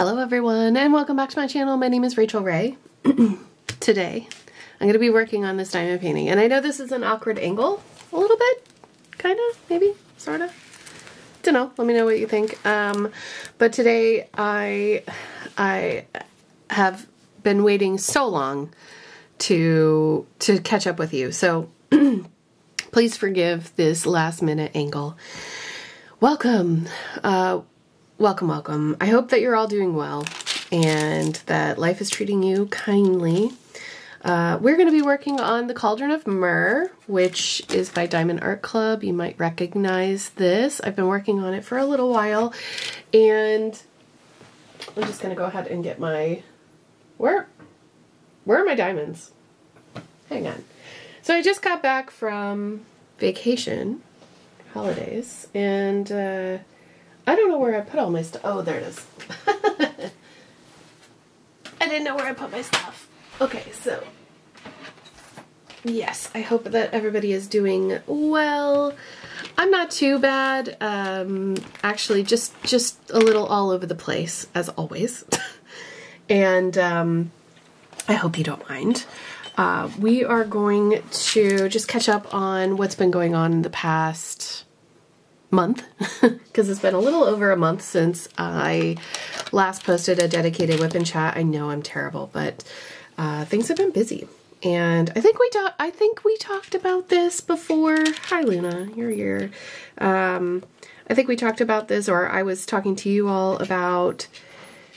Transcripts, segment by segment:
Hello everyone and welcome back to my channel. My name is Rachel Ray. Today I'm going to be working on this diamond painting, and I know this is an awkward angle a little bit, kind of, maybe, sort of. Don't know, let me know what you think. But today I have been waiting so long to catch up with you, so please forgive this last minute angle. Welcome. Welcome. I hope that you're all doing well and that life is treating you kindly. We're going to be working on the Cauldron of Myrrh, which is by Diamond Art Club. You might recognize this. I've been working on it for a little while, and I'm just going to go ahead and get my... Where are my diamonds? Hang on. So I just got back from vacation, holidays, and I don't know where I put all my stuff. Oh, there it is. I didn't know where I put my stuff. Okay, so yes, I hope that everybody is doing well. I'm not too bad. Actually, just a little all over the place, as always. And I hope you don't mind. We are going to just catch up on what's been going on in the past month, because it's been a little over a month since I last posted a dedicated WIPNCHAT. I know I'm terrible, but things have been busy, and I think we talked about this before. Hi Luna, you're here. I think we talked about this, or I was talking to you all about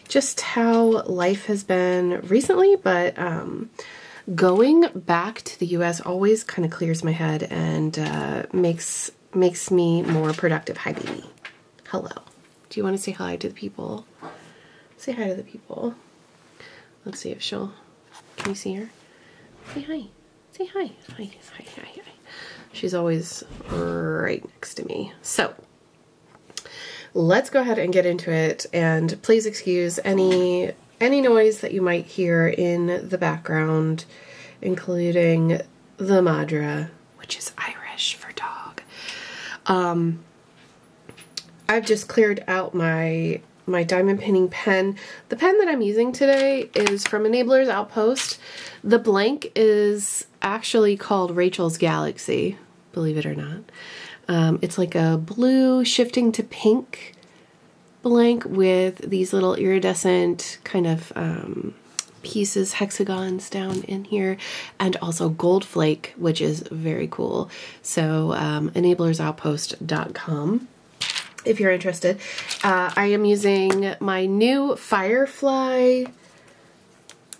just how life has been recently, but going back to the US always kind of clears my head and makes me more productive. Hi, baby. Hello. Do you want to say hi to the people? Say hi to the people. Let's see if she'll... Can you see her? Say hi. Say hi. Hi. She's always right next to me. So, let's go ahead and get into it, and please excuse any noise that you might hear in the background, including the Madra, which is Irish for dog. I've just cleared out my diamond painting pen. The pen that I'm using today is from Enabler's Outpost. The blank is actually called Rachel's Galaxy, believe it or not. It's like a blue shifting to pink blank with these little iridescent kind of pieces, hexagons down in here, and also gold flake, which is very cool. So enablersoutpost.com if you're interested. I am using my new Firefly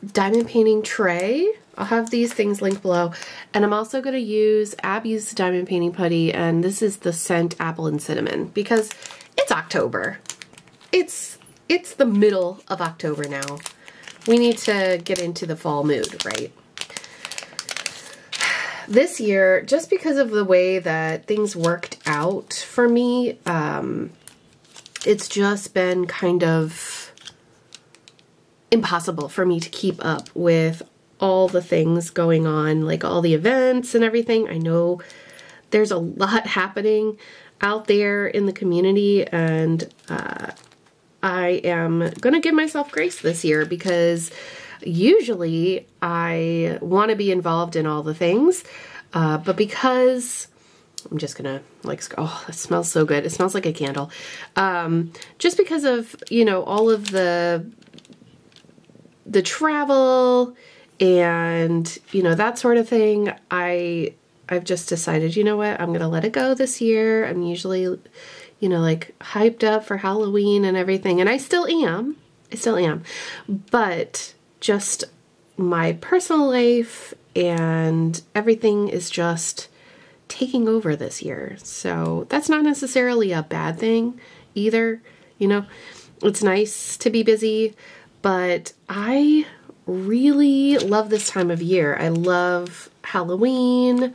diamond painting tray. I'll have these things linked below, and I'm also going to use Abby's diamond painting putty, and this is the scent Apple and Cinnamon, because it's October. It's the middle of October now. We need to get into the fall mood, right? This year, just because of the way that things worked out for me, it's just been kind of impossible for me to keep up with all the things going on, like all the events and everything. I know there's a lot happening out there in the community, and I am gonna give myself grace this year, because usually I want to be involved in all the things, but because I'm just gonna oh, it smells so good. It smells like a candle. Just because of, you know, all of the travel and, you know, that sort of thing, I've just decided, you know what, I'm gonna let it go this year. I'm usually, you know, like hyped up for Halloween and everything, and I still am, but just my personal life and everything is just taking over this year. So that's not necessarily a bad thing either, you know. It's nice to be busy, but I really love this time of year. I love Halloween,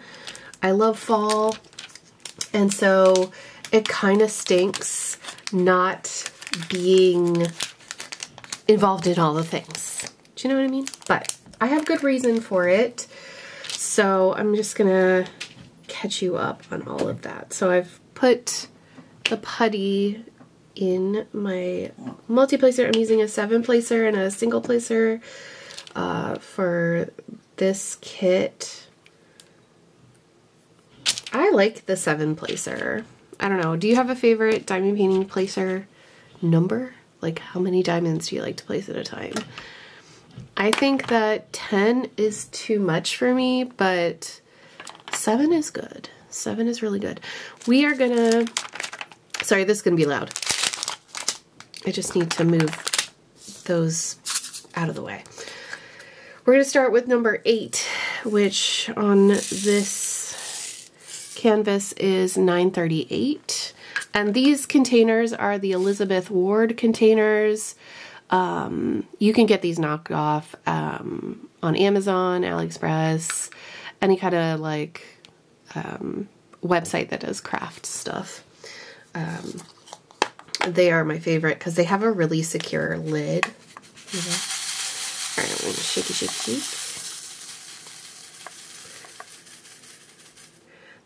I love fall, and so it kind of stinks not being involved in all the things. Do you know what I mean? But I have good reason for it, so I'm just gonna catch you up on all of that. So I've put the putty in my multi-placer. I'm using a 7-placer and a single placer for this kit. I like the 7-placer. I don't know. Do you have a favorite diamond painting placer number? Like, how many diamonds do you like to place at a time? I think that 10 is too much for me, but 7 is good. 7 is really good. We are gonna, sorry, this is gonna be loud. I just need to move those out of the way. We're gonna start with number 8, which on this canvas is 938. And these containers are the Elizabeth Ward containers. You can get these knocked off on Amazon, AliExpress, any kind of like website that does craft stuff. They are my favorite because they have a really secure lid. You know? All right, I'm going to shake.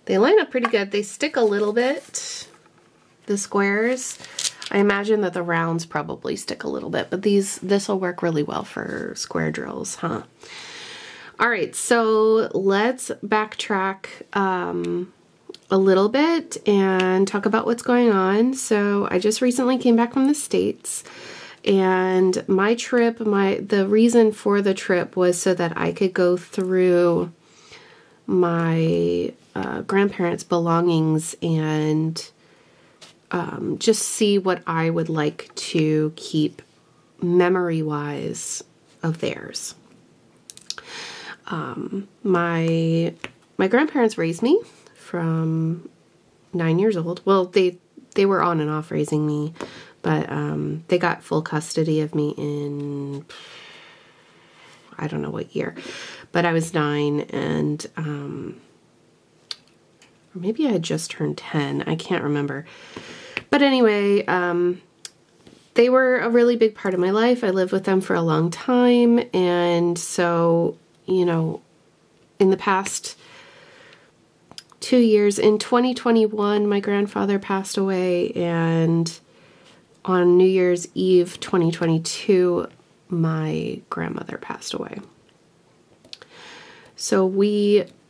They line up pretty good. They stick a little bit, the squares. I imagine that the rounds probably stick a little bit, but this will work really well for square drills, huh? All right, so let's backtrack a little bit and talk about what's going on. So I just recently came back from the States, and my trip, the reason for the trip was so that I could go through my grandparents' belongings and just see what I would like to keep memory-wise of theirs. My grandparents raised me from 9 years old. Well, they were on and off raising me, but they got full custody of me in, I don't know what year, but I was 9, and or maybe I had just turned 10. I can't remember. But anyway, they were a really big part of my life. I lived with them for a long time, and so, you know, in the past 2 years, in 2021, my grandfather passed away, and on New Year's Eve 2022, my grandmother passed away. So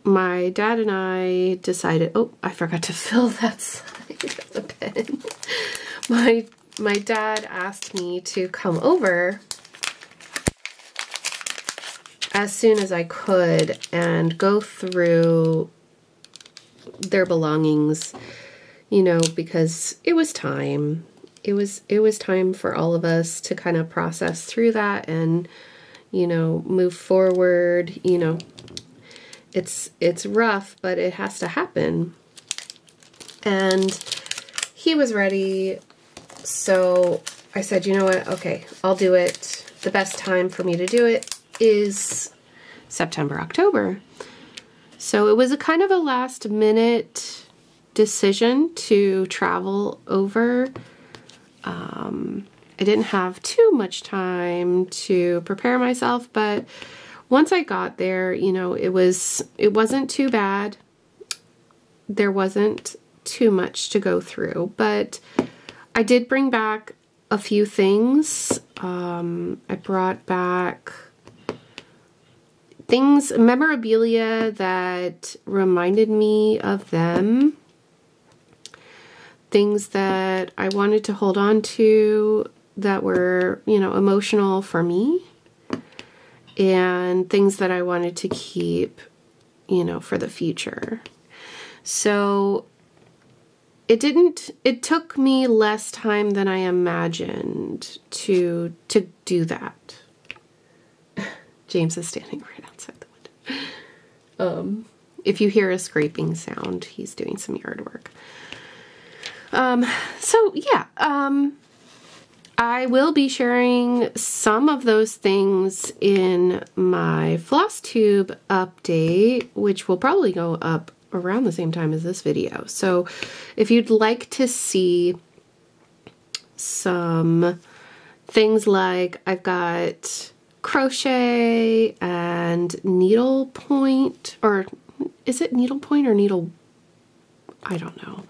my dad and I decided, oh, I forgot to fill that side of the pen. My dad asked me to come over as soon as I could and go through their belongings, you know, because it was time. It was time for all of us to kind of process through that and, you know, move forward. You know, it's rough, but it has to happen. And he was ready, so I said, you know what, okay, I'll do it. The best time for me to do it is September, October. So it was a kind of a last minute decision to travel over. I didn't have too much time to prepare myself, but once I got there, you know, it wasn't too bad. There wasn't too much to go through, but I did bring back a few things. I brought back things, memorabilia that reminded me of them, things that I wanted to hold on to that were, you know, emotional for me, and things that I wanted to keep, you know, for the future. So it took me less time than I imagined to do that. James is standing right outside the window. If you hear a scraping sound, he's doing some yard work. So yeah, I will be sharing some of those things in my floss tube update, which will probably go up around the same time as this video. So if you'd like to see some things like, I've got crochet and needlepoint, or is it needlepoint or needle? I don't know.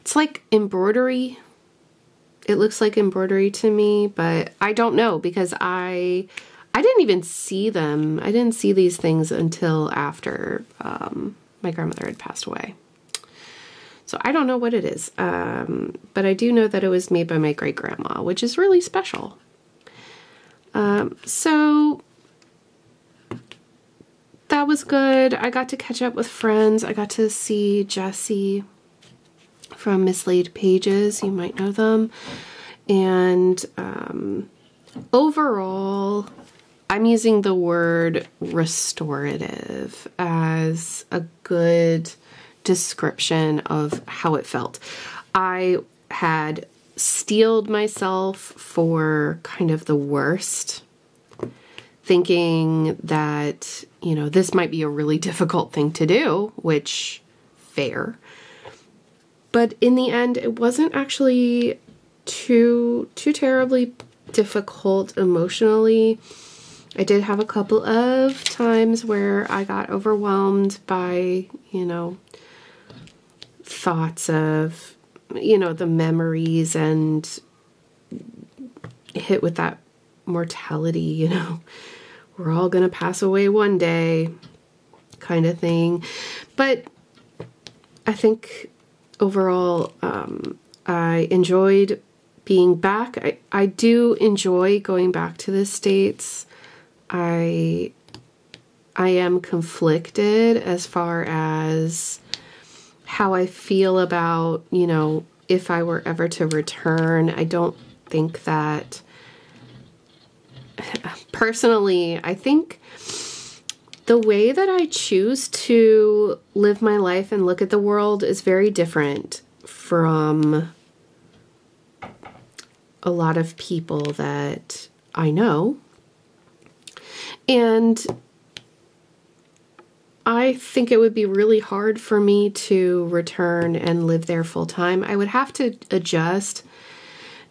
It's like embroidery. it looks like embroidery to me, but I don't know because I didn't even see them. I didn't see these things until after my grandmother had passed away. So I don't know what it is, but I do know that it was made by my great-grandma, which is really special. So that was good. I got to catch up with friends. I got to see Jessie from Mislaid Pages. You might know them. And overall, I'm using the word restorative as a good description of how it felt. I had steeled myself for kind of the worst, thinking that, you know, this might be a really difficult thing to do, which, fair. But in the end, it wasn't actually too terribly difficult emotionally. I did have a couple of times where I got overwhelmed by, you know, thoughts of, you know, the memories and hit with that mortality, you know, we're all gonna pass away one day kind of thing. But I think overall, I enjoyed being back. I do enjoy going back to the States. I am conflicted as far as how I feel about, you know, if I were ever to return. I don't think that, personally, I think the way that I choose to live my life and look at the world is very different from a lot of people that I know. And I think it would be really hard for me to return and live there full time. I would have to adjust,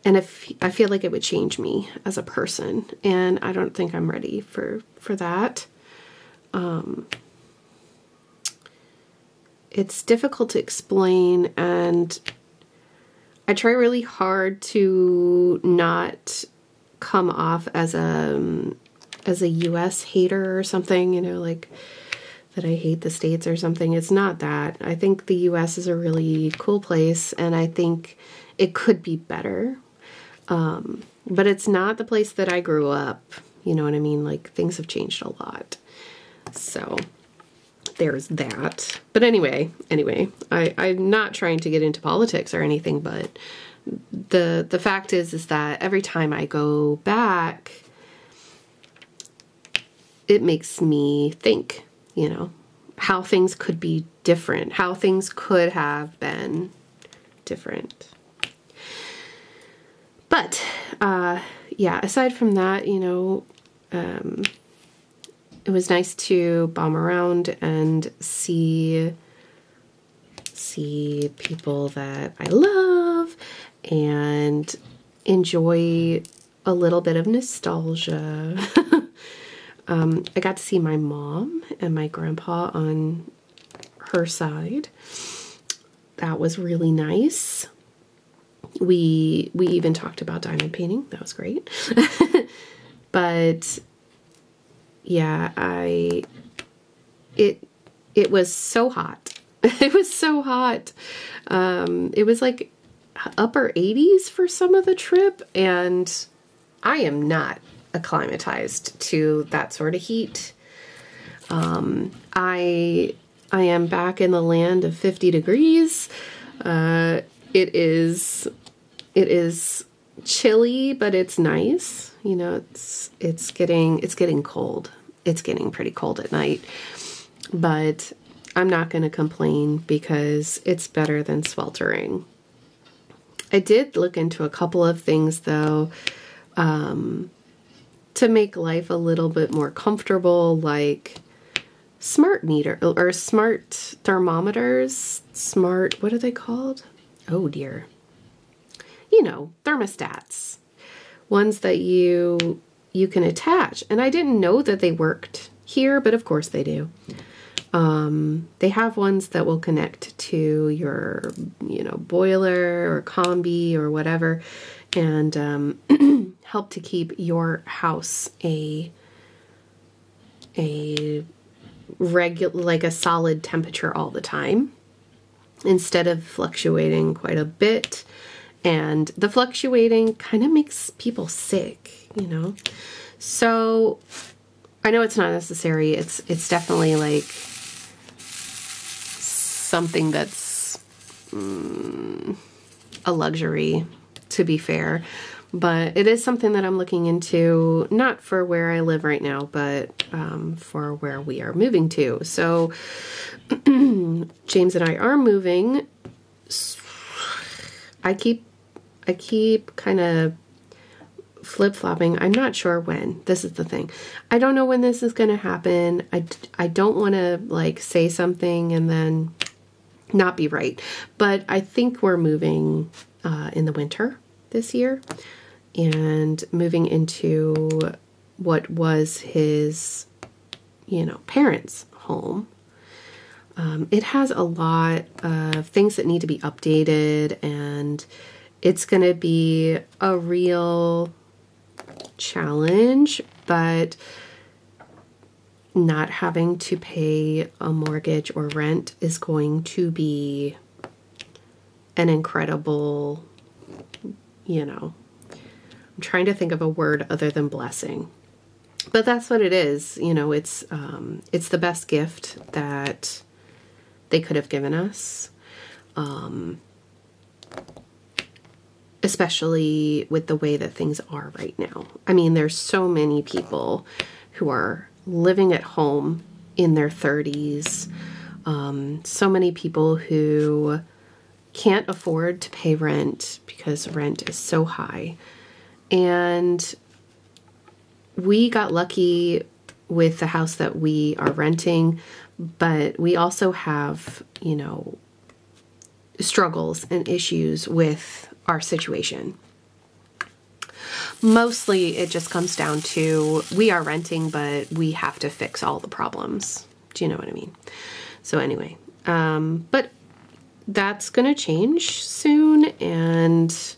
and I feel like it would change me as a person, and I don't think I'm ready for that. It's difficult to explain, and I try really hard to not come off as a US hater or something, you know, like that I hate the States or something. It's not that. I think the US is a really cool place, and I think it could be better. But it's not the place that I grew up. You know what I mean? Like, things have changed a lot. So there's that. But anyway, I'm not trying to get into politics or anything, but the fact is that every time I go back, it makes me think, you know, how things could be different, how things could have been different. But, yeah, aside from that, you know, it was nice to bomb around and see people that I love and enjoy a little bit of nostalgia. I got to see my mom and my grandpa on her side. That was really nice. We even talked about diamond painting. That was great. But yeah, it was so hot. It was so hot. It was like upper 80s for some of the trip, and I am not acclimatized to that sort of heat. I am back in the land of 50 degrees. It is chilly, but it's nice. You know, it's getting cold. It's getting pretty cold at night, but I'm not going to complain because it's better than sweltering. I did look into a couple of things though, to make life a little bit more comfortable, like smart meter or smart thermometers, what are they called? Oh dear. You know, thermostats. Ones that you can attach. And I didn't know that they worked here, but of course they do. They have ones that will connect to your, you know, boiler or combi or whatever. and help to keep your house a regular, like a solid temperature all the time, instead of fluctuating quite a bit. And the fluctuating kind of makes people sick, you know? So I know it's not necessary. It's definitely like something that's a luxury, to be fair. But it is something that I'm looking into, not for where I live right now, but for where we are moving to. So James and I are moving. I keep kind of flip-flopping. I'm not sure when. This is the thing. I don't know when this is going to happen. I don't want to like say something and then not be right. But I think we're moving in the winter this year, and moving into what was his, you know, parents' home. It has a lot of things that need to be updated, and it's going to be a real challenge, but not having to pay a mortgage or rent is going to be an incredible, you know, I'm trying to think of a word other than blessing, but that's what it is. You know, it's the best gift that they could have given us, especially with the way that things are right now. I mean, there's so many people who are living at home in their 30s, so many people who can't afford to pay rent because rent is so high. And we got lucky with the house that we are renting, but we also have, you know, struggles and issues with our situation. Mostly it just comes down to we are renting, but we have to fix all the problems. Do you know what I mean? So anyway, but that's going to change soon, and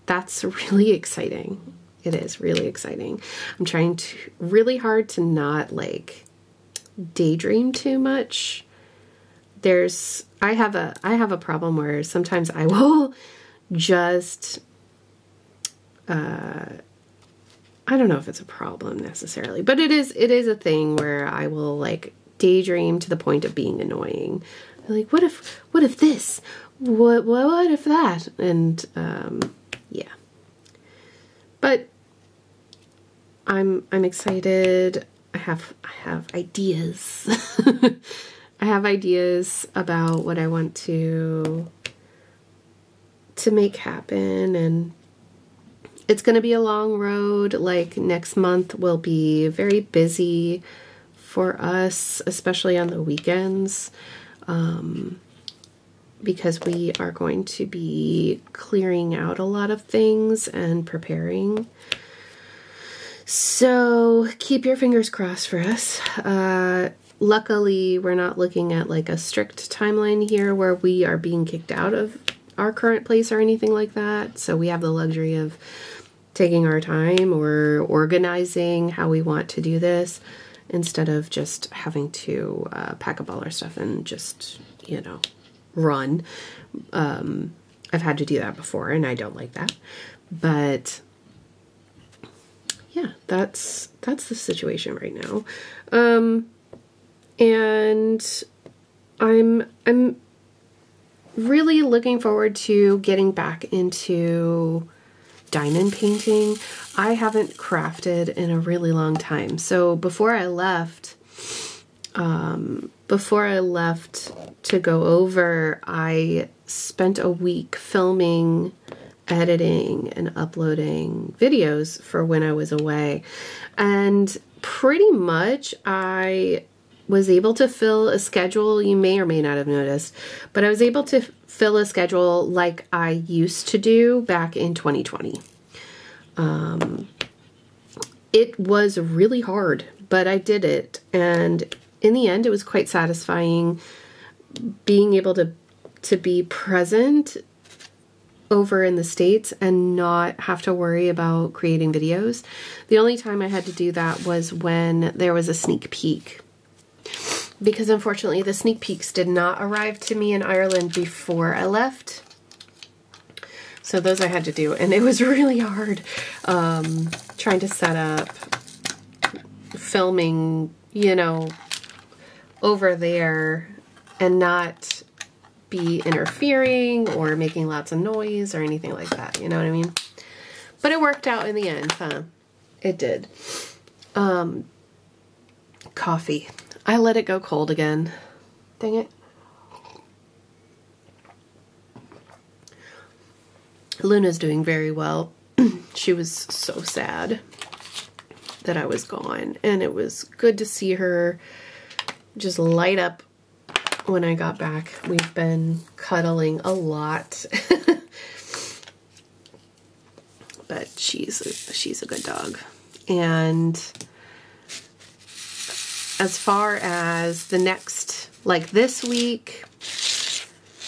that's really exciting. It is really exciting. I'm trying really hard to not like daydream too much. I have a problem where sometimes I will just, I don't know if it's a problem necessarily, but it is a thing where I will like daydream to the point of being annoying. Like, what if this? What if that? And yeah. But I'm excited. I have ideas. I have ideas about what I want to make happen, and it's going to be a long road. Like next month will be very busy for us, especially on the weekends, because we are going to be clearing out a lot of things and preparing. So keep your fingers crossed for us. Luckily, we're not looking at like a strict timeline here where we are being kicked out of our current place or anything like that. So we have the luxury of taking our time or organizing how we want to do this, instead of just having to pack up all our stuff and just, you know, run. I've had to do that before, and I don't like that. But yeah, that's the situation right now. And I'm really looking forward to getting back into diamond painting. I haven't crafted in a really long time. So before I left to go over, I spent a week filming, editing, and uploading videos for when I was away. And pretty much I was able to fill a schedule. You may or may not have noticed, but I was able to fill a schedule like I used to do back in 2020. It was really hard, but I did it. And in the end, it was quite satisfying being able to be present over in the States and not have to worry about creating videos. The only time I had to do that was when there was a sneak peek, because unfortunately the sneak peeks did not arrive to me in Ireland before I left. So those I had to do, and it was really hard trying to set up filming, you know, over there and not be interfering or making lots of noise or anything like that, you know what I mean? But it worked out in the end, huh? It did. Coffee. I let it go cold again. Dang it. Luna's doing very well. She was so sad that I was gone, and it was good to see her just light up when I got back. We've been cuddling a lot. But she's a good dog. And as far as the next, like this week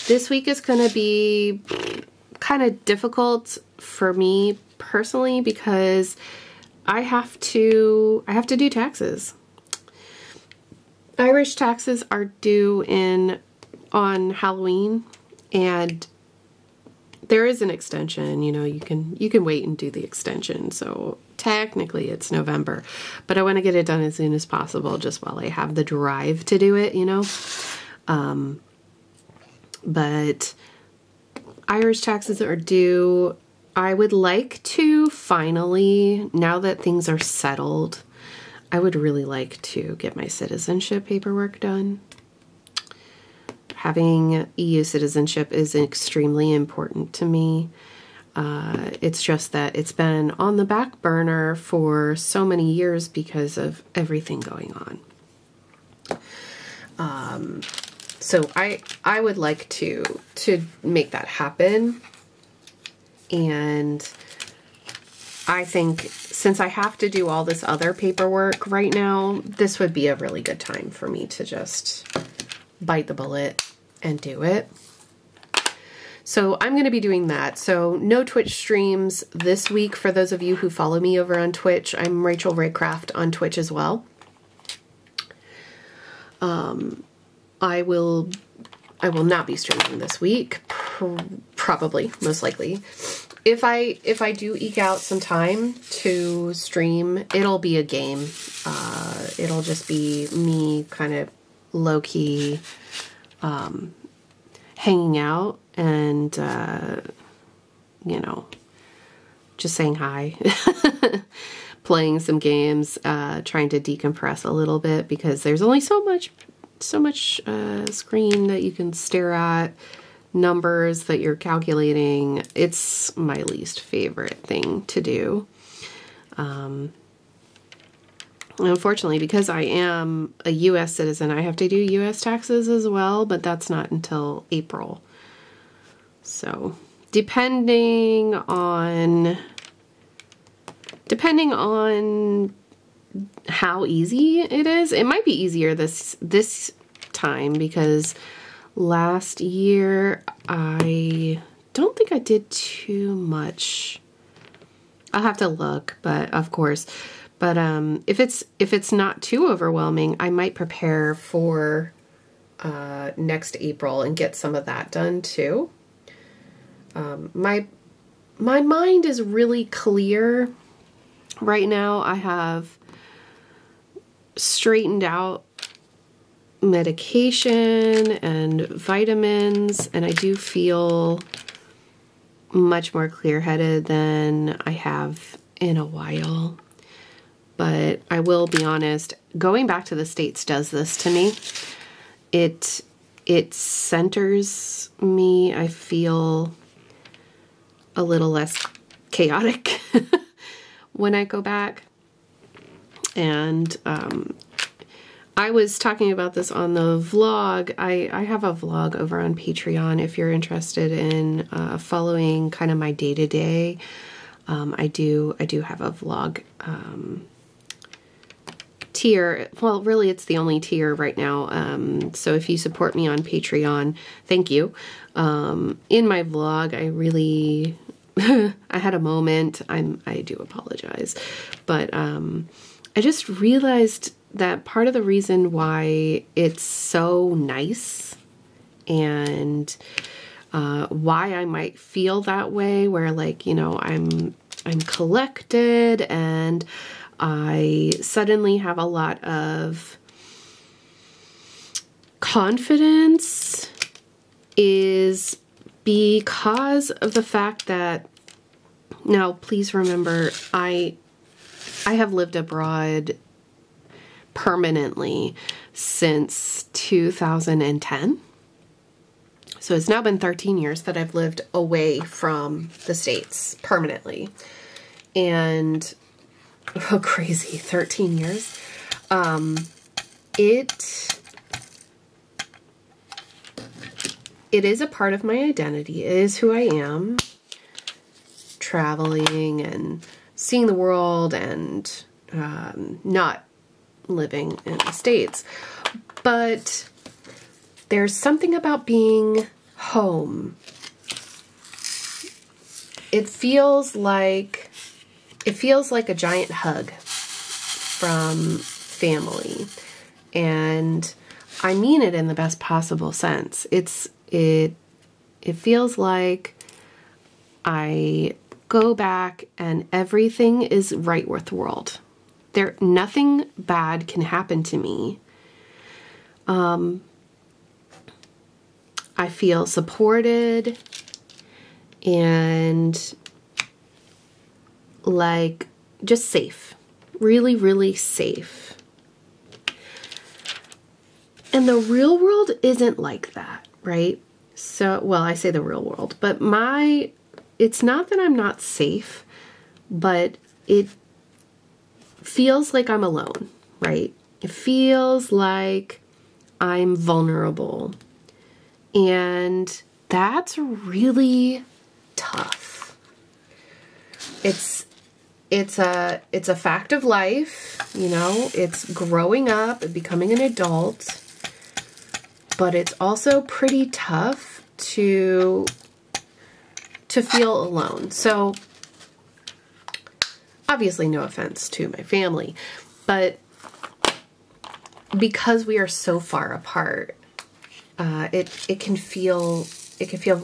is going to be kind of difficult for me personally because I have to do taxes. Irish taxes are due on Halloween, and there is an extension, you know, you can wait and do the extension. So technically it's November, but I want to get it done as soon as possible just while I have the drive to do it, you know. But Irish taxes are due. I would like to finally, now that things are settled, I would really like to get my citizenship paperwork done. Having EU citizenship is extremely important to me. It's just that it's been on the back burner for so many years because of everything going on. So I would like to make that happen. And I think since I have to do all this other paperwork right now, this would be a really good time for me to just bite the bullet and do it. So I'm going to be doing that. So no Twitch streams this week for those of you who follow me over on Twitch. I'm Rachel Raycraft on Twitch as well. I will not be streaming this week, probably, most likely. If I do eke out some time to stream, it'll be a game. It'll just be me kind of low-key hanging out and, you know, just saying hi, playing some games, trying to decompress a little bit because there's only so much screen that you can stare at, numbers that you're calculating. It's my least favorite thing to do. Unfortunately, because I am a U.S. citizen, I have to do U.S. taxes as well, but that's not until April. So, depending on how easy it is, it might be easier this time because last year I don't think I did too much. I'll have to look, but of course. But if it's not too overwhelming, I might prepare for next April and get some of that done too. My mind is really clear right now. I have straightened out medication and vitamins, and I do feel much more clear-headed than I have in a while. But I will be honest, going back to the States does this to me. It centers me. I feel a little less chaotic when I go back. And I was talking about this on the vlog. I have a vlog over on Patreon if you're interested in following kind of my day-to-day. I do have a vlog tier, well, really it's the only tier right now. So if you support me on Patreon, thank you. In my vlog, I really, I had a moment. I do apologize, but I just realized that part of the reason why it's so nice and why I might feel that way, where like, you know, I'm collected and I suddenly have a lot of confidence, is because of the fact that, now please remember, I have lived abroad permanently since 2010. So it's now been 13 years that I've lived away from the States permanently. And, oh, crazy, 13 years. It is a part of my identity. It is who I am. Traveling and seeing the world and not living in the States. But there's something about being home. It feels like a giant hug from family. And I mean it in the best possible sense. It feels like I go back and everything is right with the world. Nothing bad can happen to me. I feel supported and like just safe. Really, really safe. And the real world isn't like that, right? So, well, I say the real world, but it's not that I'm not safe, but it feels like I'm alone, right? It feels like I'm vulnerable. And that's really tough. It's a fact of life, you know, it's growing up and becoming an adult, but it's also pretty tough to feel alone. So obviously no offense to my family, but because we are so far apart, it can feel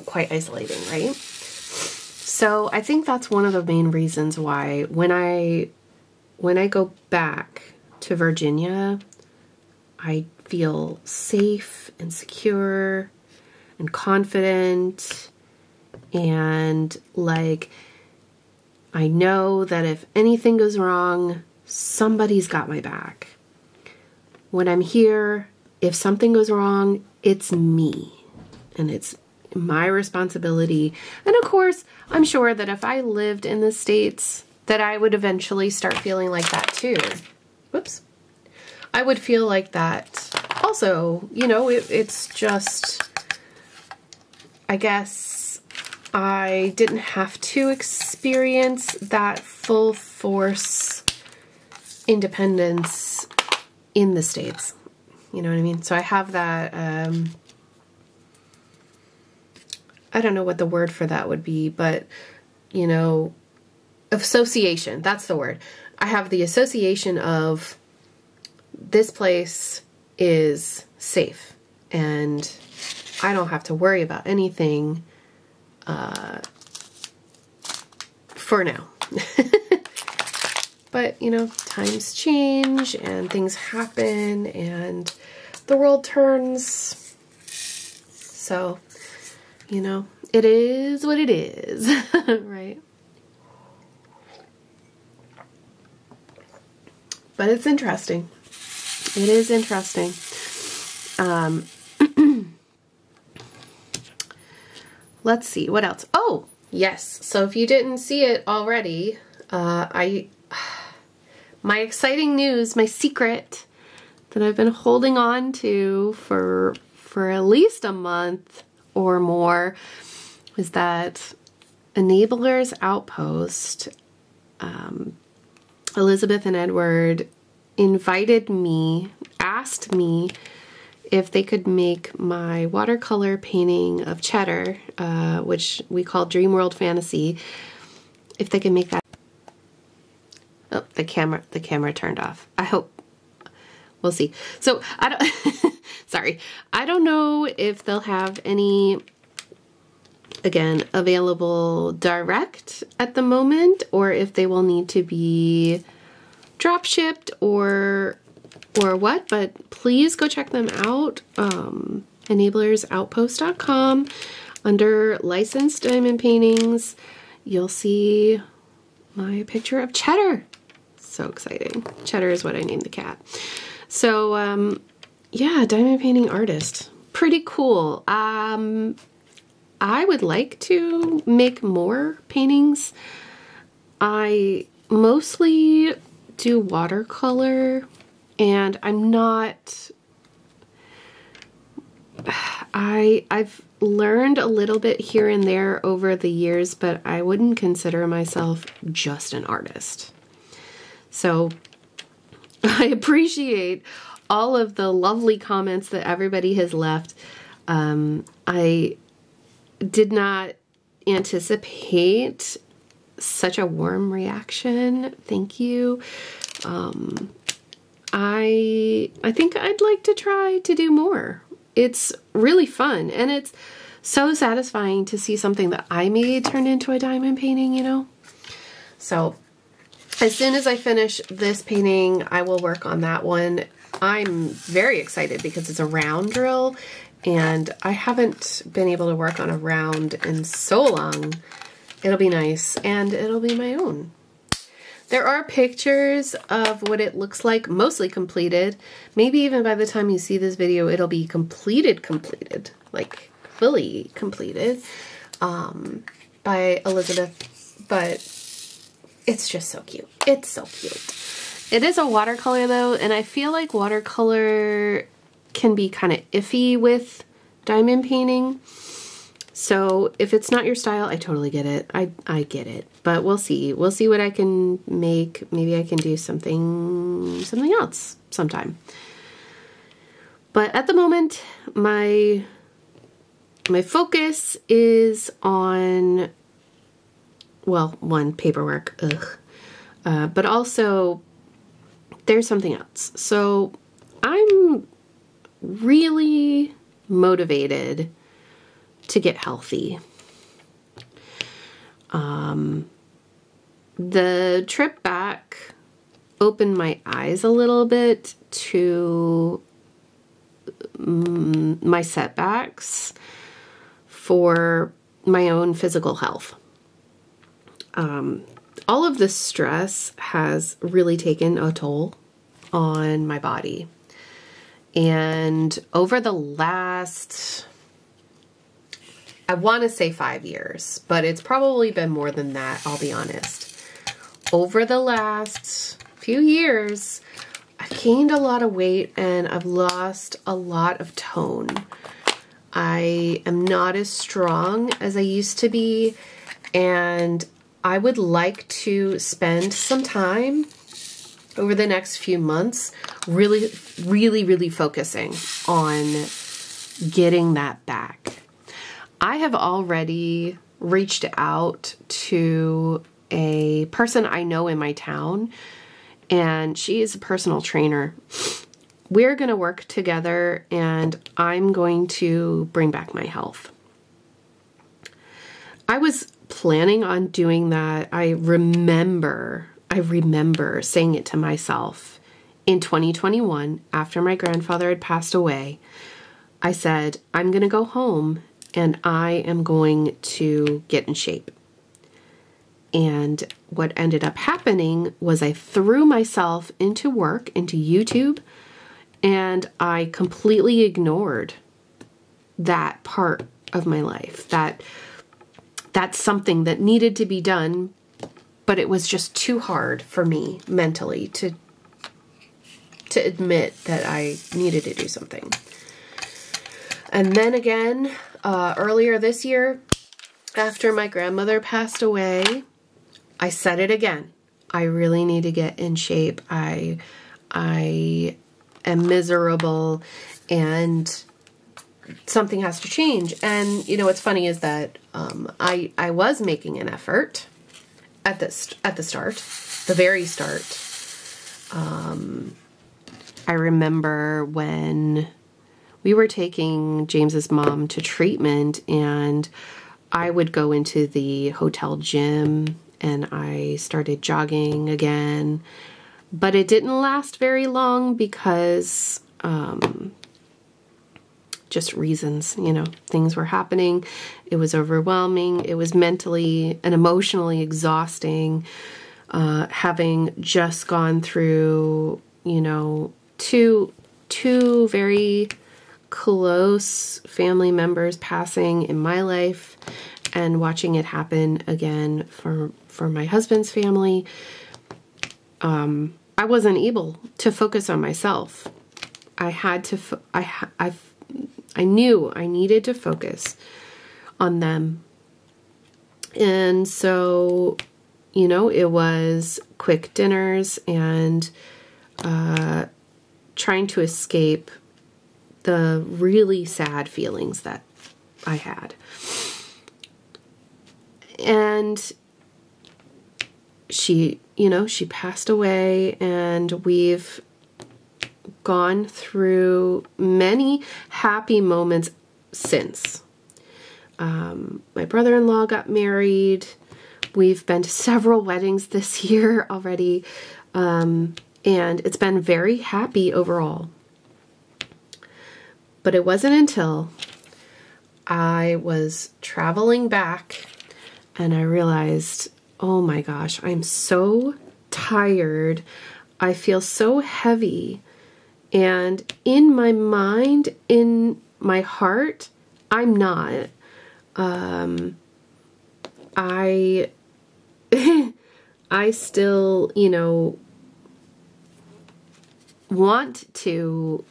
quite isolating, right? So I think that's one of the main reasons why when I go back to Virginia, I feel safe and secure and confident, and like I know that if anything goes wrong, somebody's got my back. When I'm here, if something goes wrong, it's me and it's my responsibility. And of course, I'm sure that if I lived in the States, that I would eventually start feeling like that too. Whoops. I would feel like that also, you know, it's just, I guess I didn't have to experience that full force independence in the States. You know what I mean? So I have that, I don't know what the word for that would be, but, you know, association, that's the word. I have the association of this place is safe and I don't have to worry about anything for now. But, you know, times change and things happen and the world turns. So, you know, it is what it is, right? But it's interesting. It is interesting. Let's see, what else? Oh, yes. So if you didn't see it already, my exciting news, my secret that I've been holding on to for at least a month or more is that Enabler's Outpost, Elizabeth and Edward asked me if they could make my watercolor painting of Cheddar, which we call Dream World Fantasy, if they can make that. Oh, the camera turned off. I hope. We'll see. So I don't, sorry. I don't know if they'll have any, again, available direct at the moment, or if they will need to be drop shipped or what, but please go check them out. EnablersOutpost.com. Under licensed diamond paintings, you'll see my picture of Cheddar. So exciting. Cheddar is what I named the cat. So, yeah, diamond painting artist. Pretty cool. I would like to make more paintings. I mostly do watercolor, and I'm not... I've learned a little bit here and there over the years, but I wouldn't consider myself just an artist. So I appreciate all of the lovely comments that everybody has left. I did not anticipate such a warm reaction. Thank you. I think I'd like to try to do more. It's really fun, and it's so satisfying to see something that I made turn into a diamond painting, you know? So as soon as I finish this painting, I will work on that one. I'm very excited because it's a round drill, and I haven't been able to work on a round in so long. It'll be nice, and it'll be my own. There are pictures of what it looks like, mostly completed. Maybe even by the time you see this video, it'll be completed, like fully completed, by Elizabeth, but it's just so cute. It's so cute. It is a watercolor though, and I feel like watercolor can be kind of iffy with diamond painting. So if it's not your style, I totally get it. I get it. But we'll see. We'll see what I can make. Maybe I can do something else sometime. But at the moment, my focus is on, well, one, paperwork, but also there's something else. So I'm really motivated to get healthy. The trip back opened my eyes a little bit to my setbacks for my own physical health. All of the stress has really taken a toll on my body. And over the last, I want to say 5 years, but it's probably been more than that, I'll be honest. Over the last few years, I've gained a lot of weight and I've lost a lot of tone. I am not as strong as I used to be, and I would like to spend some time over the next few months really focusing on getting that back. I have already reached out to a person I know in my town, and she is a personal trainer. We're going to work together, and I'm going to bring back my health. I was planning on doing that. I remember saying it to myself in 2021 after my grandfather had passed away. I said, I'm going to go home and I am going to get in shape. And what ended up happening was I threw myself into work, into YouTube, and I completely ignored that part of my life. That's something that needed to be done, but it was just too hard for me mentally to admit that I needed to do something. And then again, earlier this year, after my grandmother passed away, I said it again. I really need to get in shape. I I am miserable and something has to change. And you know, what's funny is that I was making an effort at the start, the very start. I remember when we were taking James's mom to treatment, and I would go into the hotel gym and I started jogging again, but it didn't last very long because just reasons, you know, things were happening. It was overwhelming. It was mentally and emotionally exhausting. Having just gone through, you know, two very close family members passing in my life, and watching it happen again for my husband's family. I wasn't able to focus on myself. I had to, I knew I needed to focus on them. And so, you know, it was quick dinners and trying to escape the really sad feelings that I had. And she, you know, she passed away, and we've gone through many happy moments since. My brother-in-law got married. We've been to several weddings this year already, and it's been very happy overall. But it wasn't until I was traveling back and I realized, oh my gosh, I'm so tired. I feel so heavy. And in my mind, in my heart, I'm not. I still, you know, want to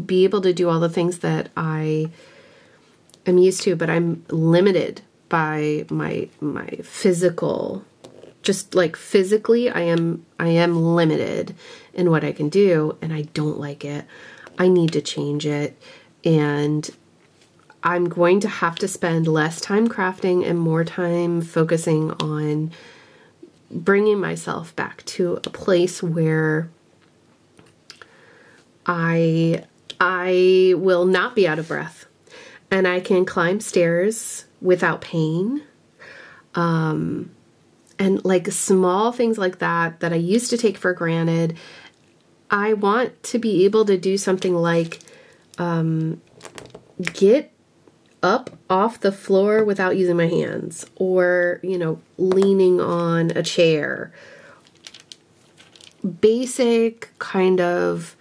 be able to do all the things that I am used to, but I'm limited by my physical, just like physically, I am limited in what I can do, and I don't like it. I need to change it, and I'm going to have to spend less time crafting and more time focusing on bringing myself back to a place where I will not be out of breath, and I can climb stairs without pain. And like small things like that I used to take for granted. I want to be able to do something like get up off the floor without using my hands, or, you know, leaning on a chair. Basic kind of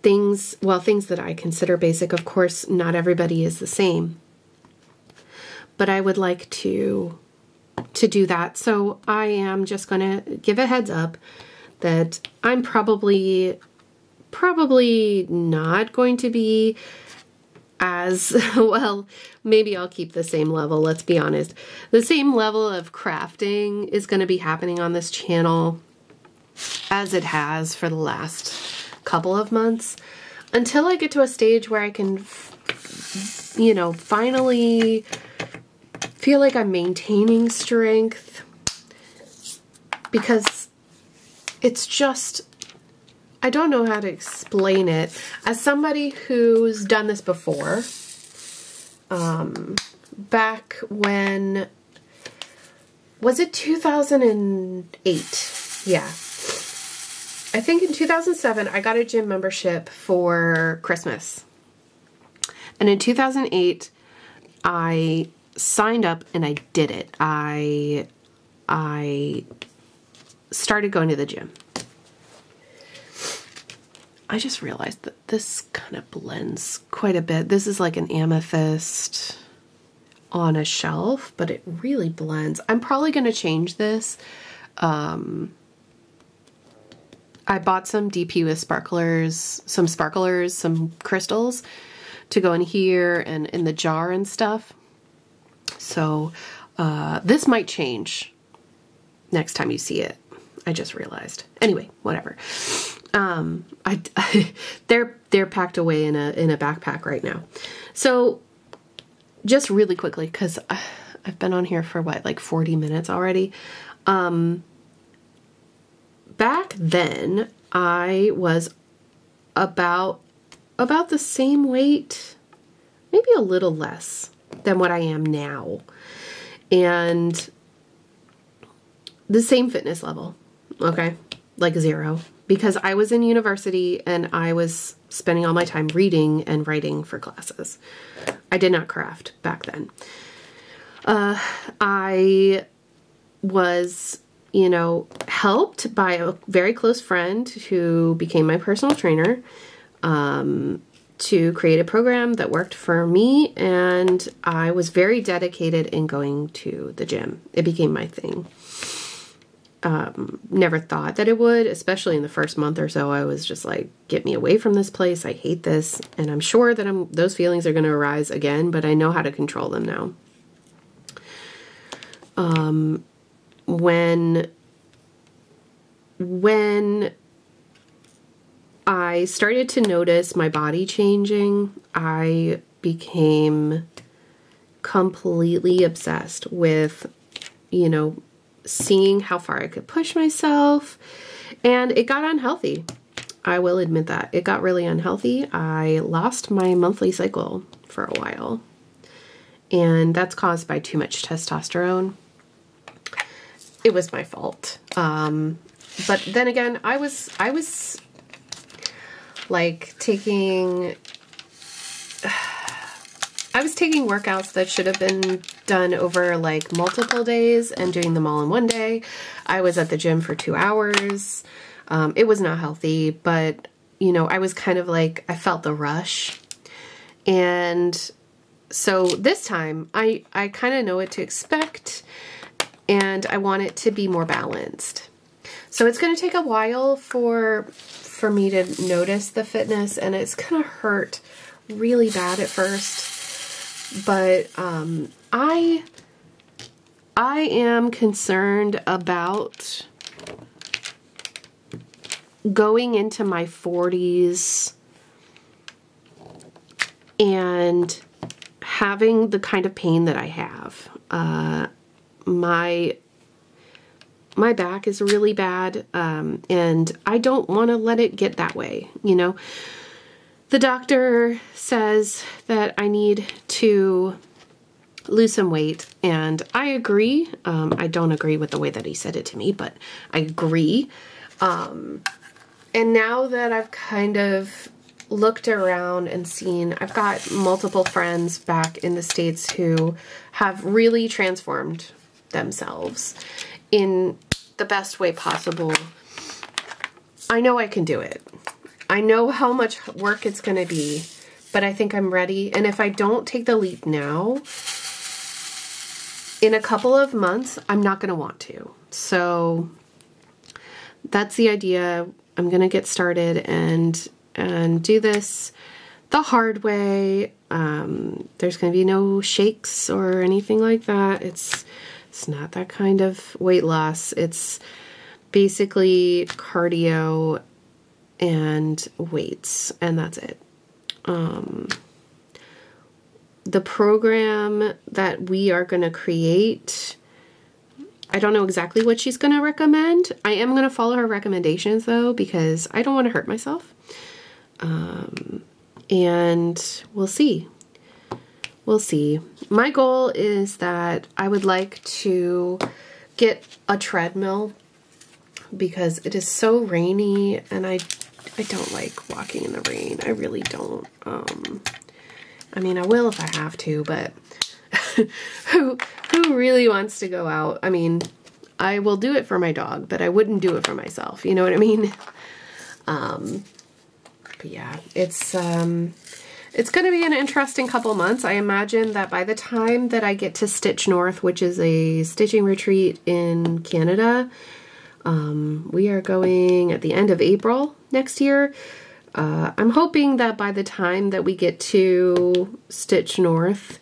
things, well, things that I consider basic. Of course, not everybody is the same, but I would like to do that. So I am just going to give a heads up that I'm probably not going to be as well. Maybe I'll keep the same level. Let's be honest. The same level of crafting is going to be happening on this channel as it has for the last couple of months, until I get to a stage where I can, you know, finally feel like I'm maintaining strength, because it's just, I don't know how to explain it. As somebody who's done this before, back when, was it 2008? Yeah. I think in 2007, I got a gym membership for Christmas. And in 2008, I signed up and I did it. I started going to the gym. I just realized that this kind of blends quite a bit. This is like an amethyst on a shelf, but it really blends. I'm probably going to change this. I bought some DP with sparklers, some crystals to go in here and in the jar and stuff. So this might change next time you see it. I just realized. Anyway, whatever. They're packed away in a backpack right now. So just really quickly, because I've been on here for what, like 40 minutes already. Back then I was about the same weight, maybe a little less than what I am now. And the same fitness level, okay? Like 0. Because I was in university and I was spending all my time reading and writing for classes. I did not craft back then. I was, you know, helped by a very close friend who became my personal trainer, to create a program that worked for me, and I was very dedicated in going to the gym. It became my thing. Never thought that it would, especially in the first month or so. I was just like, get me away from this place. I hate this. And I'm sure that those feelings are going to arise again, but I know how to control them now. When I started to notice my body changing, I became completely obsessed with, you know, seeing how far I could push myself, and it got unhealthy. I will admit that. It got really unhealthy. I lost my monthly cycle for a while, and that's caused by too much testosterone. It was my fault. But then again, I was like taking workouts that should have been done over like multiple days and doing them all in one day. I was at the gym for 2 hours. It was not healthy, but you know, I was kind of like, I felt the rush. And so this time I kind of know what to expect, and I want it to be more balanced. So it's going to take a while for me to notice the fitness, and it's going to hurt really bad at first. But I am concerned about going into my 40s and having the kind of pain that I have. My back is really bad, and I don't want to let it get that way, you know. The doctor says that I need to lose some weight, and I agree. I don't agree with the way that he said it to me, but I agree. And now that I've kind of looked around and seen, I've got multiple friends back in the States who have really transformed themselves in the best way possible. I know I can do it. I know how much work it's going to be, but I think I'm ready. And if I don't take the leap now, in a couple of months, I'm not going to want to. So that's the idea. I'm going to get started and do this the hard way. There's going to be no shakes or anything like that. It's not that kind of weight loss. It's basically cardio and weights, and that's it. The program that we are going to create, I don't know exactly what she's going to recommend. I am going to follow her recommendations though, because I don't want to hurt myself. And we'll see. We'll see. My goal is that I would like to get a treadmill because it is so rainy, and I don't like walking in the rain. I really don't. I mean, I will if I have to, but who really wants to go out? I mean, I will do it for my dog, but I wouldn't do it for myself. You know what I mean? But yeah, it's going to be an interesting couple months. I imagine that by the time that I get to Stitch North, which is a stitching retreat in Canada, we are going at the end of April next year. I'm hoping that by the time that we get to Stitch North,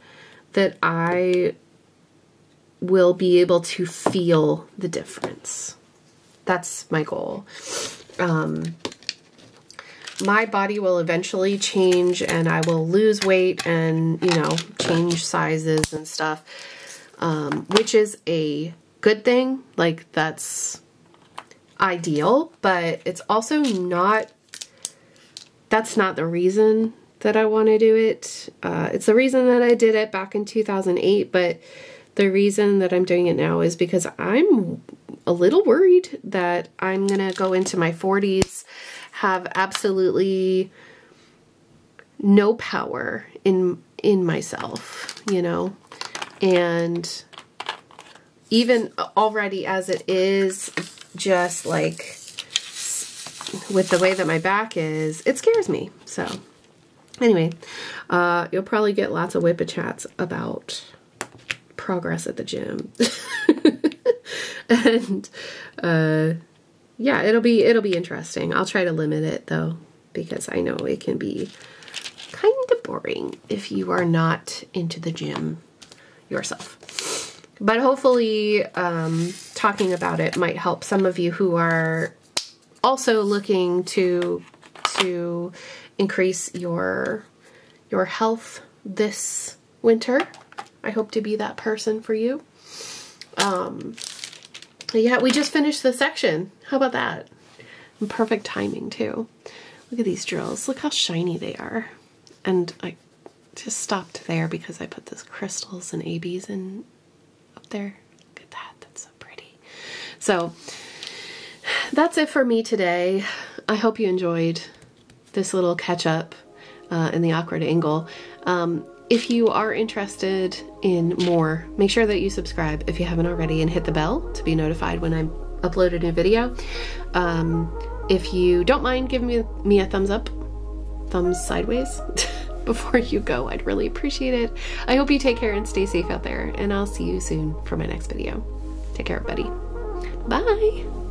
that I will be able to feel the difference. That's my goal. My body will eventually change and I will lose weight and, you know, change sizes and stuff, which is a good thing. Like, that's ideal, but it's also not, that's not the reason that I want to do it. It's the reason that I did it back in 2008, but the reason that I'm doing it now is because I'm a little worried that I'm gonna go into my 40s, have absolutely no power in myself, you know, and even already as it is, just like with the way that my back is, it scares me. So anyway, you'll probably get lots of WIPNCHATs about progress at the gym. And yeah, it'll be interesting. I'll try to limit it though, because I know it can be kind of boring if you are not into the gym yourself. But hopefully talking about it might help some of you who are also looking to increase your health this winter. I hope to be that person for you. Yeah, we just finished the section. How about that? And perfect timing too. Look at these drills. Look how shiny they are. And I just stopped there because I put those crystals and ABs in up there. Look at that. That's so pretty. So that's it for me today. I hope you enjoyed this little catch up in the awkward angle. If you are interested in more, make sure that you subscribe if you haven't already and hit the bell to be notified when I upload a new video. If you don't mind giving me a thumbs up, thumbs sideways before you go, I'd really appreciate it. I hope you take care and stay safe out there, and I'll see you soon for my next video. Take care, everybody. Bye.